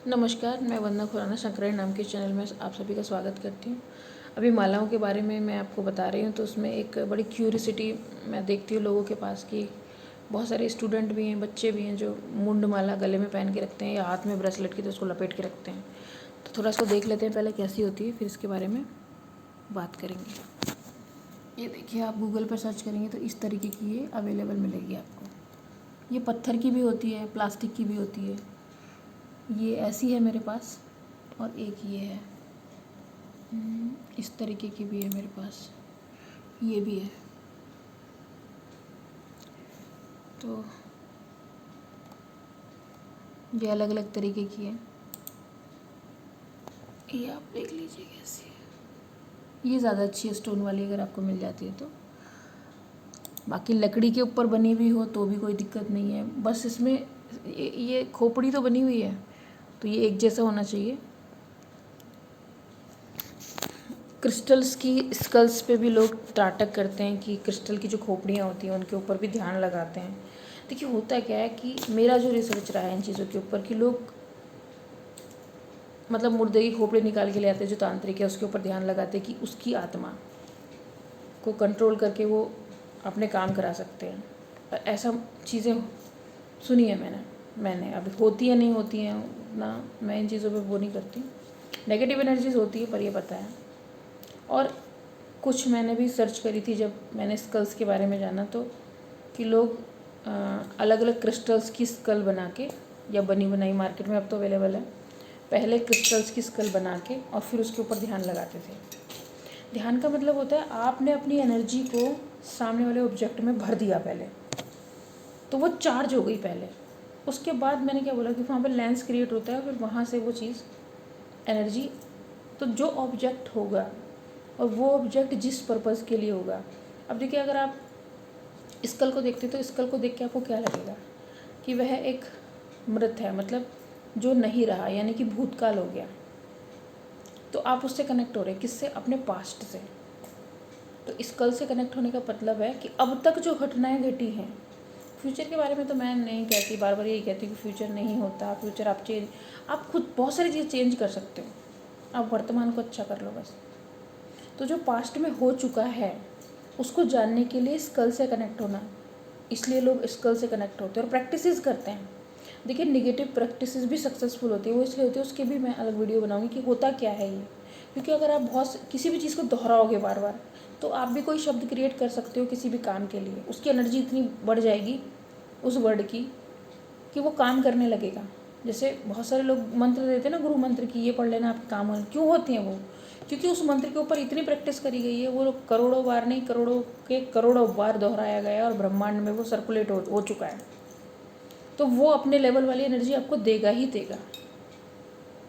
नमस्कार, मैं वंदना खुराना शंकरायण नाम के चैनल में आप सभी का स्वागत करती हूँ। अभी मालाओं के बारे में मैं आपको बता रही हूँ, तो उसमें एक बड़ी क्यूरियोसिटी मैं देखती हूँ लोगों के पास कि बहुत सारे स्टूडेंट भी हैं, बच्चे भी हैं जो मुंड माला गले में पहन के रखते हैं या हाथ में ब्रेसलेट की तो उसको लपेट के रखते हैं। तो थोड़ा सा देख लेते हैं पहले कैसी होती है, फिर इसके बारे में बात करेंगे। ये देखिए, आप गूगल पर सर्च करेंगे तो इस तरीके की ये अवेलेबल मिलेगी आपको। ये पत्थर की भी होती है, प्लास्टिक की भी होती है। ये ऐसी है मेरे पास, और एक ये है इस तरीके की भी है मेरे पास, ये भी है। तो ये अलग अलग तरीके की है, ये आप देख लीजिए कैसी है। ये ज़्यादा अच्छी है स्टोन वाली, अगर आपको मिल जाती है तो। बाकी लकड़ी के ऊपर बनी हुई हो तो भी कोई दिक्कत नहीं है, बस इसमें ये खोपड़ी तो बनी हुई है तो ये एक जैसा होना चाहिए। क्रिस्टल्स की स्कल्स पे भी लोग नाटक करते हैं कि क्रिस्टल की जो खोपड़ियाँ होती हैं उनके ऊपर भी ध्यान लगाते हैं। देखिए, होता क्या है कि मेरा जो रिसर्च रहा है इन चीज़ों के ऊपर कि लोग मतलब मुर्दे की खोपड़ी निकाल के ले आते हैं जो तांत्रिक है, उसके ऊपर ध्यान लगाते हैं कि उसकी आत्मा को कंट्रोल करके वो अपने काम करा सकते हैं। और ऐसा चीज़ें सुनी है मैंने अब होती है नहीं होती हैं ना, मैं इन चीज़ों पे वो नहीं करती। नेगेटिव एनर्जीज होती है पर ये पता है। और कुछ मैंने भी सर्च करी थी जब मैंने स्कल्स के बारे में जाना, तो कि लोग अलग अलग क्रिस्टल्स की स्कल बना के या बनी बनाई मार्केट में अब तो अवेलेबल है, पहले क्रिस्टल्स की स्कल बना के और फिर उसके ऊपर ध्यान लगाते थे। ध्यान का मतलब होता है आपने अपनी एनर्जी को सामने वाले ऑब्जेक्ट में भर दिया पहले, तो वो चार्ज हो गई पहले। उसके बाद मैंने क्या बोला कि वहाँ पर लेंस क्रिएट होता है, फिर वहाँ से वो चीज़ एनर्जी, तो जो ऑब्जेक्ट होगा और वो ऑब्जेक्ट जिस पर्पज़ के लिए होगा। अब देखिए, अगर आप स्कल को देखते तो स्कल को देख के आपको क्या लगेगा कि वह एक मृत है, मतलब जो नहीं रहा, यानी कि भूतकाल हो गया। तो आप उससे कनेक्ट हो रहे हैं, किससे? अपने पास्ट से। तो स्कल से कनेक्ट होने का मतलब है कि अब तक जो घटनाएं घटी हैं, फ्यूचर के बारे में तो मैं नहीं कहती, बार बार यही कहती हूँ कि फ्यूचर नहीं होता। फ्यूचर आप खुद बहुत सारी चीज़ चेंज कर सकते हो, आप वर्तमान को अच्छा कर लो बस। तो जो पास्ट में हो चुका है उसको जानने के लिए स्कल से कनेक्ट होना, इसलिए लोग स्कल से कनेक्ट होते हैं और प्रैक्टिसेस करते हैं। देखिए, निगेटिव प्रैक्टिसेस भी सक्सेसफुल होती है, वो इसलिए होती है, उसके भी मैं अलग वीडियो बनाऊंगी कि होता क्या है ये। क्योंकि अगर आप किसी भी चीज़ को दोहराओगे बार बार, तो आप भी कोई शब्द क्रिएट कर सकते हो किसी भी काम के लिए, उसकी एनर्जी इतनी बढ़ जाएगी उस वर्ड की कि वो काम करने लगेगा। जैसे बहुत सारे लोग मंत्र देते हैं ना, गुरु मंत्र की, ये पढ़ लेना आपके काम होने, क्यों होती हैं वो? क्योंकि उस मंत्र के ऊपर इतनी प्रैक्टिस करी गई है, वो करोड़ों बार नहीं, करोड़ों के करोड़ों बार दोहराया गया है और ब्रह्मांड में वो सर्कुलेट हो चुका है। तो वो अपने लेवल वाली एनर्जी आपको देगा ही देगा,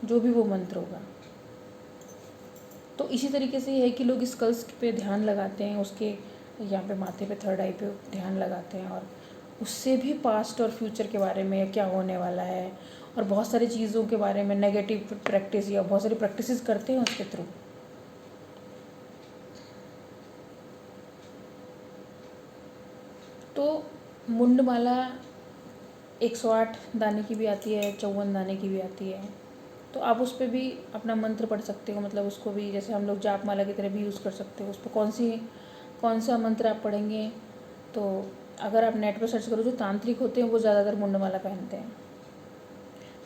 जो भी वो मंत्र होगा। तो इसी तरीके से ये है कि लोग स्कल्स पे ध्यान लगाते हैं, उसके यहाँ पे माथे पे थर्ड आई पे ध्यान लगाते हैं, और उससे भी पास्ट और फ्यूचर के बारे में क्या होने वाला है और बहुत सारी चीज़ों के बारे में नेगेटिव प्रैक्टिस या बहुत सारी प्रैक्टिसेस करते हैं उसके थ्रू। तो मुंडमाला 108 दाने की भी आती है, 54 दाने की भी आती है। तो आप उस पर भी अपना मंत्र पढ़ सकते हो, मतलब उसको भी जैसे हम लोग जाप माला की तरह भी यूज़ कर सकते हो। उस पर कौन सा मंत्र आप पढ़ेंगे, तो अगर आप नेट पर सर्च करो, जो तांत्रिक होते हैं वो ज़्यादातर मुंडमाला पहनते हैं।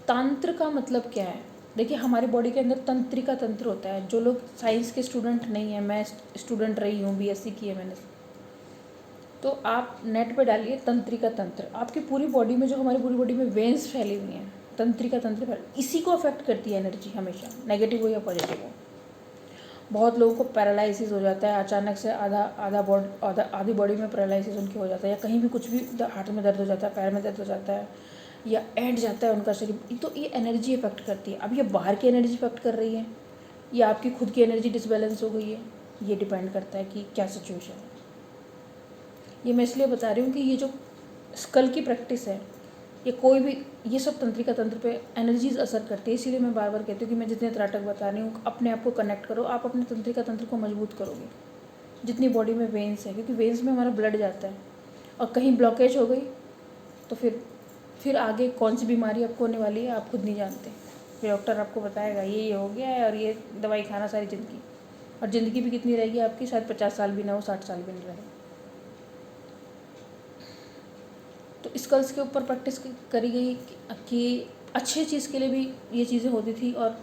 तंत्र का मतलब क्या है? देखिए, हमारी बॉडी के अंदर तंत्रिका तंत्र होता है। जो लोग साइंस के स्टूडेंट नहीं हैं, मैं स्टूडेंट रही हूँ, बीएससी की है मैंने, तो आप नेट पे डालिए तंत्रिका तंत्र, आपकी पूरी बॉडी में, जो हमारी पूरी बॉडी में वेन्स फैली हुई हैं, तंत्रिका तंत्र इसी को अफेक्ट करती है एनर्जी, हमेशा नेगेटिव हो या पॉजिटिव हो। बहुत लोगों को पैरालिसिस हो जाता है अचानक से, आधी बॉडी में पैरालिसिस उनकी हो जाता है, या कहीं भी कुछ भी, हाथ में दर्द हो जाता है, पैर में दर्द हो जाता है, या एंड जाता है उनका शरीर। तो ये एनर्जी इफेक्ट करती है। अब ये बाहर की एनर्जी इफेक्ट कर रही है या आपकी खुद की एनर्जी डिसबैलेंस हो गई है, ये डिपेंड करता है कि क्या सिचुएशन है। ये मैं इसलिए बता रही हूँ कि ये जो स्कल की प्रैक्टिस है, ये कोई भी, ये सब तंत्रिका तंत्र पे एनर्जीज असर करती है। इसीलिए मैं बार बार कहती हूँ कि मैं जितने त्राटक बता रही हूँ, अपने आप को कनेक्ट करो, आप अपने तंत्रिका तंत्र को मजबूत करोगे जितनी बॉडी में वेन्स है, क्योंकि वेन्स में हमारा ब्लड जाता है, और कहीं ब्लॉकेज हो गई तो फिर आगे कौन सी बीमारी आपको होने वाली है आप खुद नहीं जानते। फिर डॉक्टर आपको बताएगा ये हो गया है और ये दवाई खाना सारी ज़िंदगी। और ज़िंदगी भी कितनी रहेगी आपकी, शायद 50 साल भी ना हो, 60 साल भी नहीं रहे। तो स्कल्स के ऊपर प्रैक्टिस करी गई कि अच्छी चीज़ के लिए भी ये चीज़ें होती थी और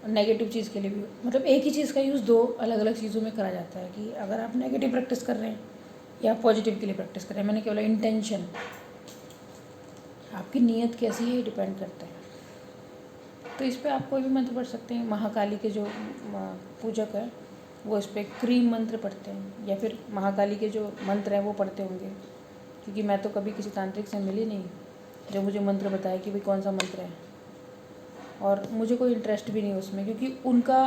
नेगेटिव चीज़ के लिए भी। मतलब एक ही चीज़ का यूज़ दो अलग अलग चीज़ों में करा जाता है कि अगर आप नेगेटिव प्रैक्टिस कर रहे हैं या पॉजिटिव के लिए प्रैक्टिस कर रहे हैं। मैंने क्या बोला, इंटेंशन, आपकी नीयत कैसी है ये डिपेंड करता है। तो इस पर आप कोई भी मंत्र पढ़ सकते हैं। महाकाली के जो पूजक है वो इस पर क्रीम मंत्र पढ़ते हैं, या फिर महाकाली के जो मंत्र हैं वो पढ़ते होंगे, क्योंकि मैं तो कभी किसी तांत्रिक से मिली नहीं जो मुझे मंत्र बताए कि भाई कौन सा मंत्र है, और मुझे कोई इंटरेस्ट भी नहीं उसमें, क्योंकि उनका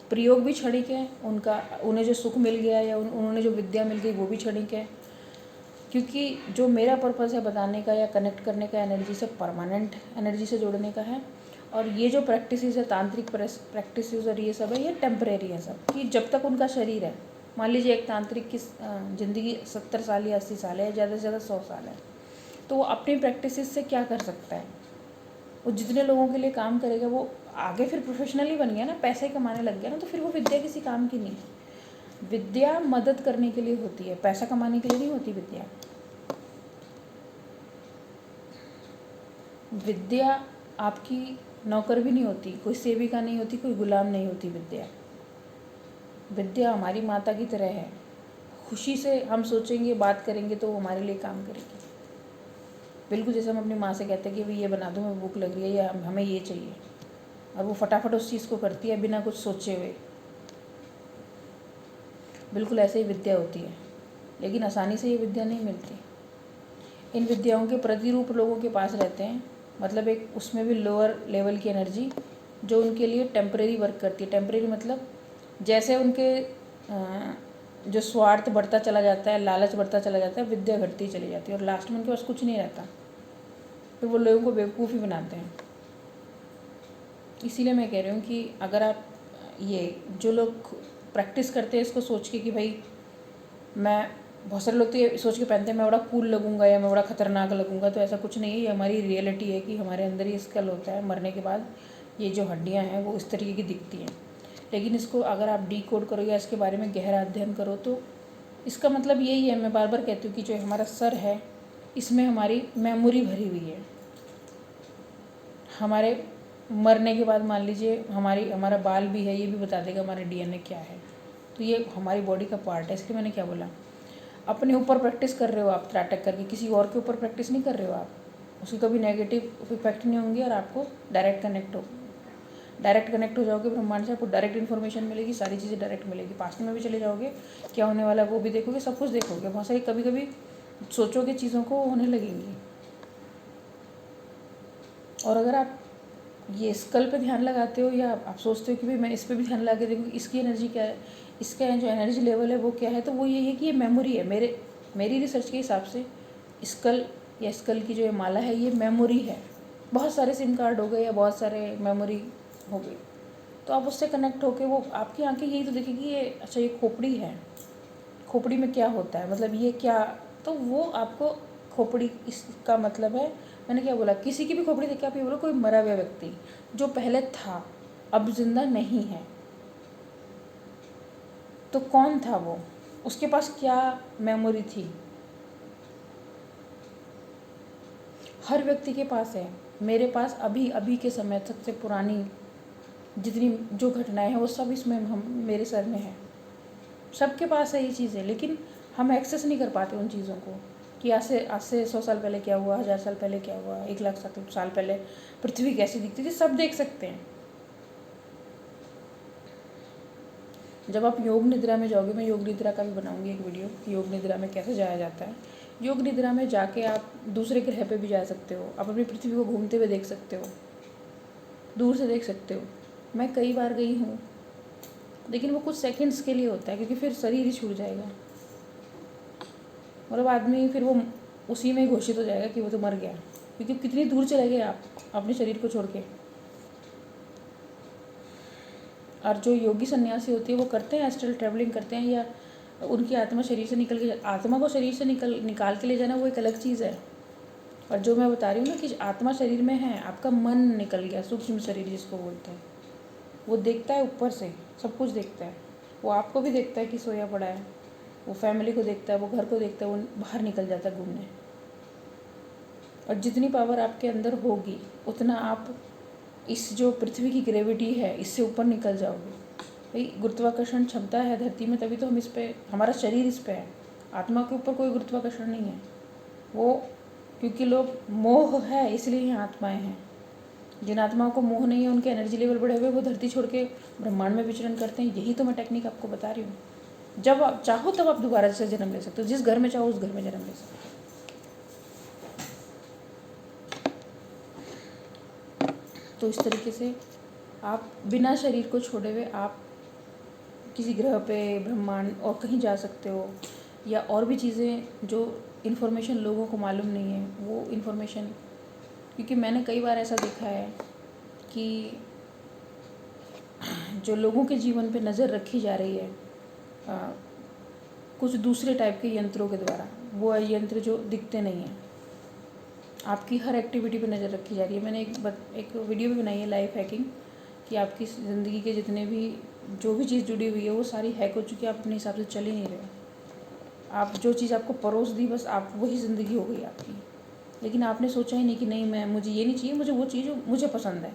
प्रयोग भी क्षणिक है, उन्हें जो सुख मिल गया या उन्होंने जो विद्या मिल गई वो भी क्षणिक है। क्योंकि जो मेरा पर्पज़ है बताने का या कनेक्ट करने का एनर्जी से, परमानेंट एनर्जी से जोड़ने का है। और ये जो प्रैक्टिस है, तांत्रिक प्रैक्टिस और ये सब है, ये टेम्परेरी है सब, कि जब तक उनका शरीर है। मान लीजिए एक तांत्रिक की ज़िंदगी 70 साल या 80 साल है, ज़्यादा से ज़्यादा 100 साल है, तो वो अपनी प्रैक्टिस से क्या कर सकता है? वो जितने लोगों के लिए काम करेगा, वो आगे फिर प्रोफेशनली बन गया ना, पैसे कमाने लग गया ना, तो फिर वो विद्या किसी काम की नहीं है। विद्या मदद करने के लिए होती है, पैसा कमाने के लिए नहीं होती विद्या। विद्या आपकी नौकर भी नहीं होती, कोई सेविका नहीं होती, कोई गुलाम नहीं होती। विद्या हमारी माता की तरह है। खुशी से हम सोचेंगे, बात करेंगे तो वो हमारे लिए काम करेगी। बिल्कुल जैसे हम अपनी माँ से कहते हैं कि भाई ये बना दो, मैं भूख लग रही है, या हमें ये चाहिए, और वो फटाफट उस चीज़ को करती है बिना कुछ सोचे हुए। बिल्कुल ऐसे ही विद्या होती है, लेकिन आसानी से ये विद्या नहीं मिलती। इन विद्याओं के प्रतिरूप लोगों के पास रहते हैं, मतलब एक उसमें भी लोअर लेवल की एनर्जी जो उनके लिए टेम्परेरी वर्क करती है। टेम्परेरी मतलब जैसे उनके जो स्वार्थ बढ़ता चला जाता है, लालच बढ़ता चला जाता है, विद्या घटती चली जाती है, और लास्ट में उनके पास कुछ नहीं रहता, फिर वो लोगों को बेवकूफ़ ही बनाते हैं। इसीलिए मैं कह रही हूँ कि अगर आप ये जो लोग प्रैक्टिस करते हैं इसको सोच के कि भाई मैं, बहुत सारे लोग तो ये सोच के पहनते हैं मैं बड़ा कूल लगूंगा या मैं बड़ा ख़तरनाक लगूंगा, तो ऐसा कुछ नहीं है। ये हमारी रियलिटी है कि हमारे अंदर ही स्कल होता है। मरने के बाद ये जो हड्डियाँ हैं वो इस तरीके की दिखती हैं, लेकिन इसको अगर आप डिकोड करो या इसके बारे में गहरा अध्ययन करो तो इसका मतलब यही है। मैं बार बार कहती हूँ कि जो हमारा सर है इसमें हमारी मेमोरी भरी हुई है। हमारे मरने के बाद मान लीजिए हमारा बाल भी है, ये भी बता देगा हमारा डीएनए क्या है। तो ये हमारी बॉडी का पार्ट है। इसलिए मैंने क्या बोला, अपने ऊपर प्रैक्टिस कर रहे हो आप त्राटक करके, किसी और के ऊपर प्रैक्टिस नहीं कर रहे हो आप। उसके कभी नेगेटिव इफेक्ट नहीं होंगे और आपको डायरेक्ट कनेक्ट हो जाओगे ब्रह्मांड से। आपको डायरेक्ट इन्फॉर्मेशन मिलेगी, सारी चीज़ें डायरेक्ट मिलेगी। पास्ट में भी चले जाओगे, क्या होने वाला है वो भी देखोगे, सब कुछ देखोगे। बहुत सारी कभी कभी सोचोगे चीज़ों को होने लगेंगी। और अगर आप ये स्कल पे ध्यान लगाते हो या आप सोचते हो कि भाई मैं इस पर भी ध्यान लगा के देखूँ इसकी एनर्जी क्या है, इसका जो एनर्जी लेवल है वो क्या है, तो वो यही है कि ये मेमोरी है। मेरी रिसर्च के हिसाब से स्कल की जो ये माला है ये मेमोरी है। बहुत सारे सिम कार्ड हो गए या बहुत सारे मेमोरी हो गई, तो आप उससे कनेक्ट होके वो आपकी आंखें यही तो देखेगी ये अच्छा ये खोपड़ी है, खोपड़ी में क्या होता है, मतलब ये क्या, तो वो आपको खोपड़ी इसका मतलब है। मैंने क्या बोला, किसी की भी खोपड़ी देख के आप ये बोलो कोई मरा हुआ व्यक्ति जो पहले था अब जिंदा नहीं है, तो कौन था वो, उसके पास क्या मेमोरी थी। हर व्यक्ति के पास है। मेरे पास अभी के समय सबसे पुरानी जितनी जो घटनाएं हैं वो सब इसमें मेरे सर में है। सबके पास है ये चीज़ें, लेकिन हम एक्सेस नहीं कर पाते उन चीज़ों को कि आज से 100 साल पहले क्या हुआ, 1000 साल पहले क्या हुआ, 1 लाख साल पहले पृथ्वी कैसी दिखती थी, सब देख सकते हैं। जब आप योग निद्रा में जाओगे, मैं योग निद्रा का भी बनाऊंगी एक वीडियो कि योग निद्रा में कैसे जाया जाता है। योग निद्रा में जाके आप दूसरे ग्रह पे भी जा सकते हो, आप अपनी पृथ्वी को घूमते हुए देख सकते हो, दूर से देख सकते हो। मैं कई बार गई हूँ, लेकिन वो कुछ सेकंड्स के लिए होता है, क्योंकि फिर शरीर ही छूट जाएगा। मतलब आदमी फिर वो उसी में घोषित हो जाएगा कि वो तो मर गया, क्योंकि कितनी दूर चले गए आप अपने शरीर को छोड़ के। और जो योगी सन्यासी होती है वो करते हैं एस्ट्रल ट्रैवलिंग करते हैं, या उनकी आत्मा शरीर से निकल के, आत्मा को शरीर से निकाल के ले जाना वो एक अलग चीज़ है। और जो मैं बता रही हूँ ना कि आत्मा शरीर में है, आपका मन निकल गया, सूक्ष्म शरीर जिसको बोलते हैं, वो देखता है ऊपर से, सब कुछ देखता है। वो आपको भी देखता है कि सोया पड़ा है, वो फैमिली को देखता है, वो घर को देखता है, वो बाहर निकल जाता है घूमने। और जितनी पावर आपके अंदर होगी उतना आप इस जो पृथ्वी की ग्रेविटी है इससे ऊपर निकल जाओगे। भाई गुरुत्वाकर्षण क्षमता है धरती में, तभी तो हम इस पे, हमारा शरीर इस पे है। आत्मा के ऊपर कोई गुरुत्वाकर्षण नहीं है। वो क्योंकि लोग मोह है इसलिए यहाँ आत्माएं हैं। जिन आत्माओं को मोह नहीं है, उनके एनर्जी लेवल बढ़े हुए, वो धरती छोड़ के ब्रह्मांड में विचरण करते हैं। यही तो मैं टेक्निक आपको बता रही हूँ। जब आप चाहो तब आप दोबारा से जन्म ले सकते हो, जिस घर में चाहो उस घर में जन्म ले सकते हो। तो इस तरीके से आप बिना शरीर को छोड़े हुए आप किसी ग्रह पे, ब्रह्मांड और कहीं जा सकते हो। या और भी चीज़ें जो इन्फॉर्मेशन लोगों को मालूम नहीं है, वो इन्फॉर्मेशन, क्योंकि मैंने कई बार ऐसा देखा है कि जो लोगों के जीवन पे नज़र रखी जा रही है कुछ दूसरे टाइप के यंत्रों के द्वारा, वो यंत्र जो दिखते नहीं हैं, आपकी हर एक्टिविटी पे नज़र रखी जा रही है। मैंने एक वीडियो भी बनाई है, लाइफ हैकिंग, कि आपकी ज़िंदगी के जितने भी जो भी चीज़ जुड़ी हुई है वो सारी हैक हो चुकी है, आप अपने हिसाब से चल ही नहीं रहे। आप जो चीज़ आपको परोस दी, बस आप वही ज़िंदगी हो गई आपकी। लेकिन आपने सोचा ही नहीं कि नहीं, मैं मुझे ये नहीं चाहिए, मुझे वो चीज़ जो मुझे पसंद है।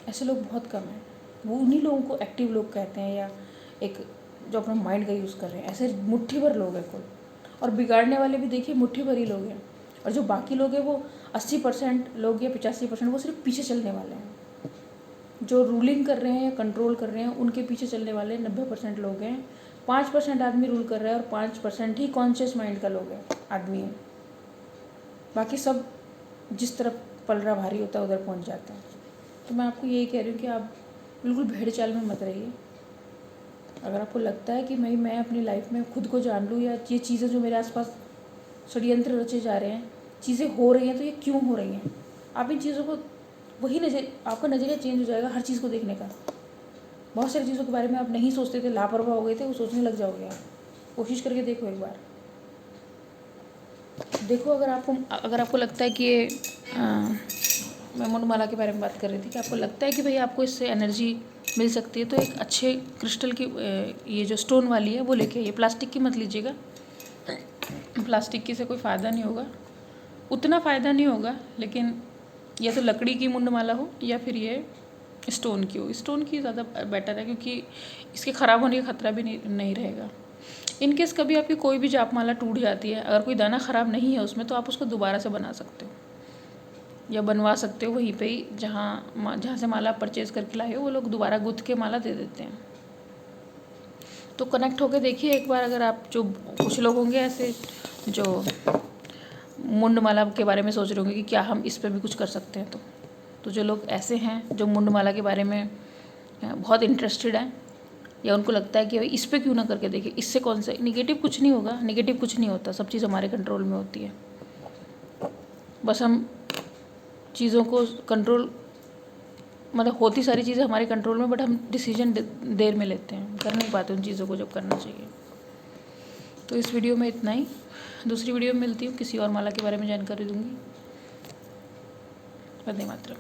ऐसे लोग बहुत कम हैं। वो उन्हीं लोगों को एक्टिव लोग कहते हैं, या एक जो अपना माइंड का यूज़ कर रहे हैं। ऐसे मुट्ठी भर लोग हैं कुल। और बिगाड़ने वाले भी देखिए मुट्ठी भर ही लोग हैं। और जो बाकी लोग हैं वो 80% लोग या 85% वो सिर्फ पीछे चलने वाले हैं। जो रूलिंग कर रहे हैं या कंट्रोल कर रहे हैं उनके पीछे चलने वाले 90% लोग हैं। 5% आदमी रूल कर रहा है और 5% ही कॉन्शियस माइंड का लोग है, आदमी है। बाकी सब जिस तरफ पलड़ा भारी होता है उधर पहुंच जाता है। तो मैं आपको यही कह रही हूँ कि आप बिल्कुल भेड़ चाल में मत रहिए। अगर आपको लगता है कि मैं अपनी लाइफ में खुद को जान लूँ, या ये चीज़ें जो मेरे आसपास षड्यंत्र रचे जा रहे हैं, चीज़ें हो रही हैं, तो ये क्यों हो रही हैं, आप इन चीज़ों को वही आपका नज़रिया चेंज हो जाएगा हर चीज़ को देखने का। बहुत सारी चीज़ों के बारे में आप नहीं सोचते थे, लापरवाह हो गए थे, वो सोचने लग जाओगे आप। कोशिश करके देखो एक बार। देखो अगर आपको लगता है कि ये मैं मुंडमाला के बारे में बात कर रही थी, कि आपको लगता है कि भाई आपको इससे एनर्जी मिल सकती है, तो एक अच्छे क्रिस्टल की ये जो स्टोन वाली है वो लेके आइए। प्लास्टिक की मत लीजिएगा, प्लास्टिक की से कोई फ़ायदा नहीं होगा, उतना फ़ायदा नहीं होगा। लेकिन या तो लकड़ी की मुंडमाला हो या फिर ये स्टोन की हो। स्टोन की ज़्यादा बेटर है, क्योंकि इसके ख़राब होने का खतरा भी नहीं रहेगा। इनकेस कभी आपकी कोई भी जापमाला टूट जाती है, अगर कोई दाना ख़राब नहीं है उसमें, तो आप उसको दोबारा से बना सकते हो या बनवा सकते हो वहीं पे ही, जहाँ से माला परचेज़ करके लाए हो, वो लोग दोबारा गुथ के माला दे देते हैं। तो कनेक्ट होके देखिए एक बार। अगर आप, जो कुछ लोग होंगे ऐसे जो मुंडमाला के बारे में सोच रहे होंगे कि क्या हम इस पर भी कुछ कर सकते हैं, तो जो लोग ऐसे हैं जो मुंडमाला के बारे में बहुत इंटरेस्टेड हैं, या उनको लगता है कि भाई इस पर क्यों ना करके देखें, इससे कौन सा निगेटिव कुछ नहीं होगा, निगेटिव कुछ नहीं होता, सब चीज़ हमारे कंट्रोल में होती है। बस हम चीज़ों को कंट्रोल, मतलब होती सारी चीज़ें हमारे कंट्रोल में, बट हम डिसीजन देर में लेते हैं, कर नहीं पाते उन चीज़ों को जब करना चाहिए। तो इस वीडियो में इतना ही। दूसरी वीडियो में मिलती हूँ, किसी और माला के बारे में जानकारी दूँगी। वंदे मातरम।